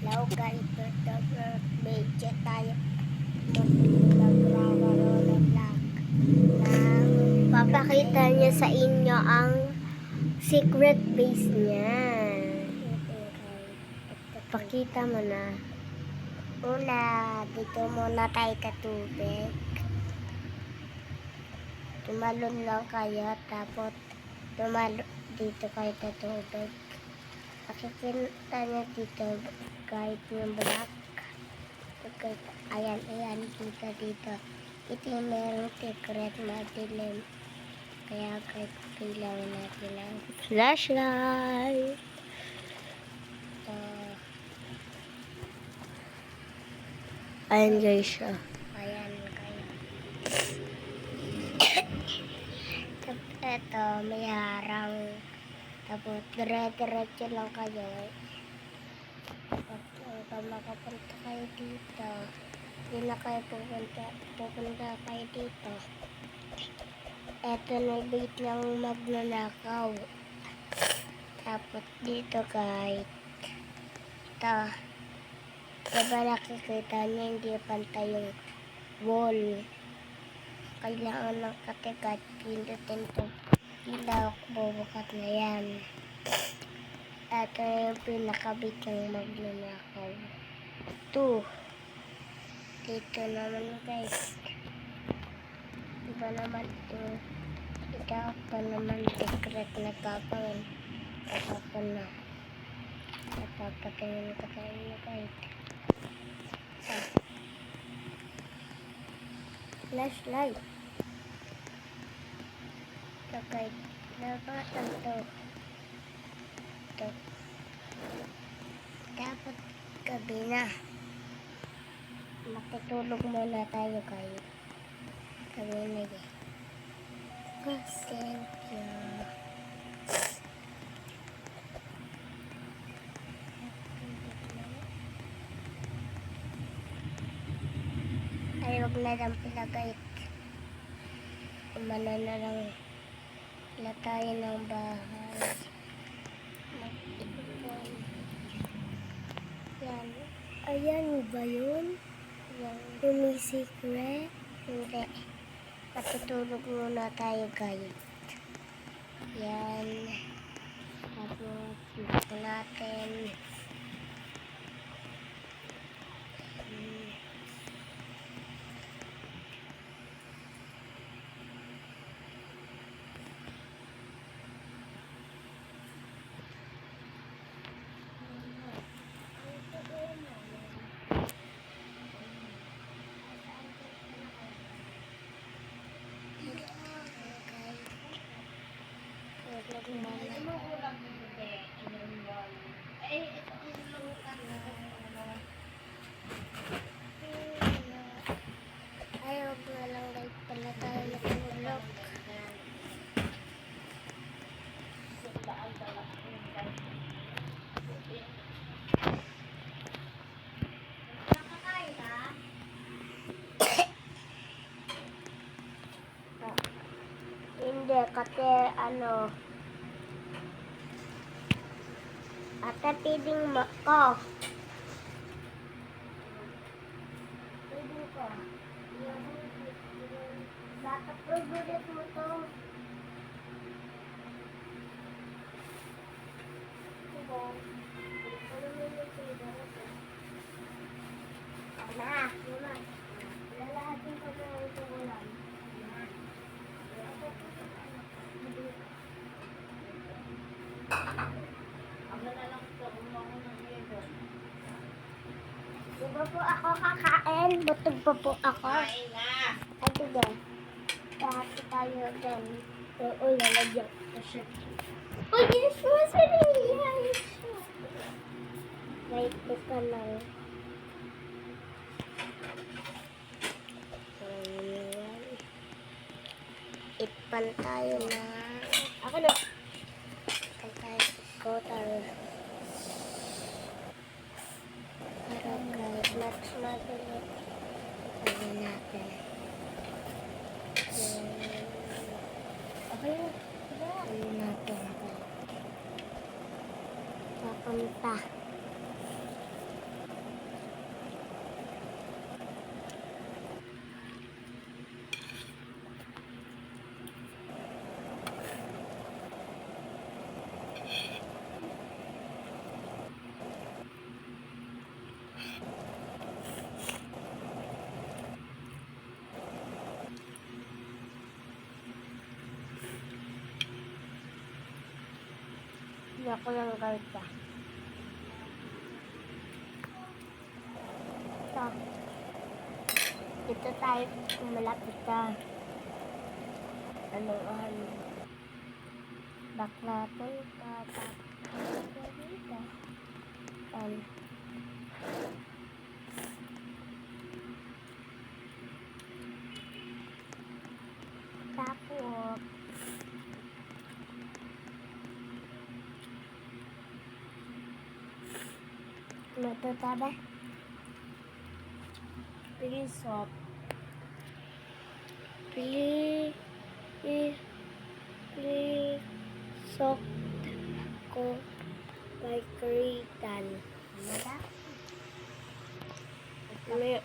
Hello guys, medyo tayo magkakaroon ng vlog ng papakita niya sa inyo ang secret base niya. Pakita mo na. Una, dito muna tayo katubig. Tumalon lang kayo, tapos dito kayo sa tubig. Pakikita niya dito kahit yung black. Ayan, dito. Ito yung merong secret madilim. Kaya kahit kailangan natin ng flashlight. Ayan guys siya. Ayan guys. Ito, may harang. Tapos, dire-diretso lang kayo. Pag makapunta kayo dito, hindi na kayo pupunta kayo dito. Eto na bait ng magnanakaw. Tapos dito guys, ito. Diba nakikita niya hindi pantay yung wall. Kailangan ng katikat, pindutin to. Ilaw, bubukat na yan. Ito yung pinakabit ng magnanakaw. Dito naman guys. Iba naman ito. Ito pa naman secret na gagawin. Tapos na. Papatingin ko sa inyo guys. Flashlight. Ito guys. Nabatan to. Ito. Dapat gabi na. Matutulog muna tayo guys. Gabi na eh. Thank you. Ay, huwag na lang pilagay. Umano na lang pila tayo ng bahay. Mag-ipon. Yan. Ayan ba yun? Yung may secret? Hindi. Matutulog muna tayo guys. Yan. Tapos, ito natin. Ayaw na lang guys pala tayo natulog. Hindi, kasi ate piling mo ko. Piling ko. Bakit ulit mo to? Lalahatin ko na ito ulan. Diba po ako kakain? Butog pa po ako. Kain na. Ay, diba? Lahat tayo dyan. Oo, lalagyan ko siya. Uy, yes mo sa yes. Wait, teka lang. Ipan tayo na. Ako na. Ipan tayo. Scooter. Pero guys, match natin. Sabi natin. Okay. Sabi natin. Papunta. ako ng garda. So, dito tayo malapit sa back natin. Tapos dito. Tapos luto tayo. Please stop. Please sok ko by Kritan. Mada? May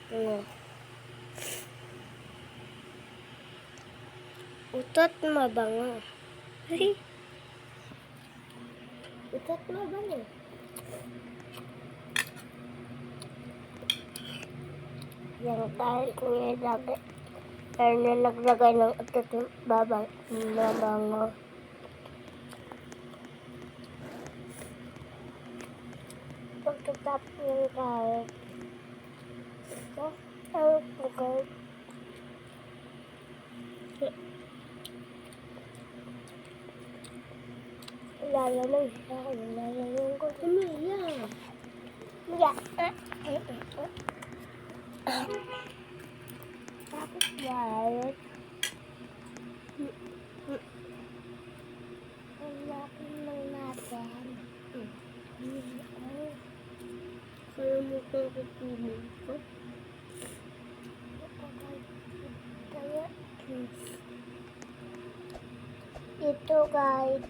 bango. Utot mabango. Utot mabango. Yan tayo kung nilagay. Pero nalaglagay ng utot mabango. Pagkatapos yung kahit. Lalamang siya. Lalamang ko. Mia. Tapos guys. Hanapin lang natin. Kaya mo kong kukunin ko. Kaya ito guys,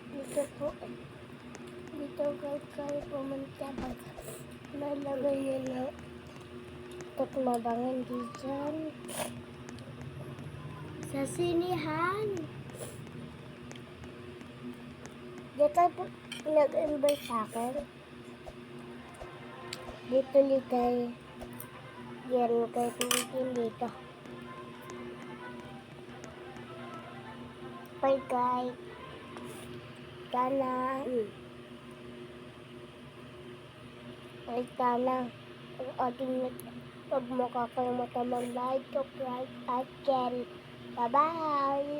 dito guys kayo pumunta pag nalagay nyo na ito mabangan dyan sa sinihan. Dito po nag-invite sa akin. Dito ligay yan kayo pinitin dito. Bye guys. Sana ang ating pag makakalimutan mag-like, subscribe, at share. Bye-bye!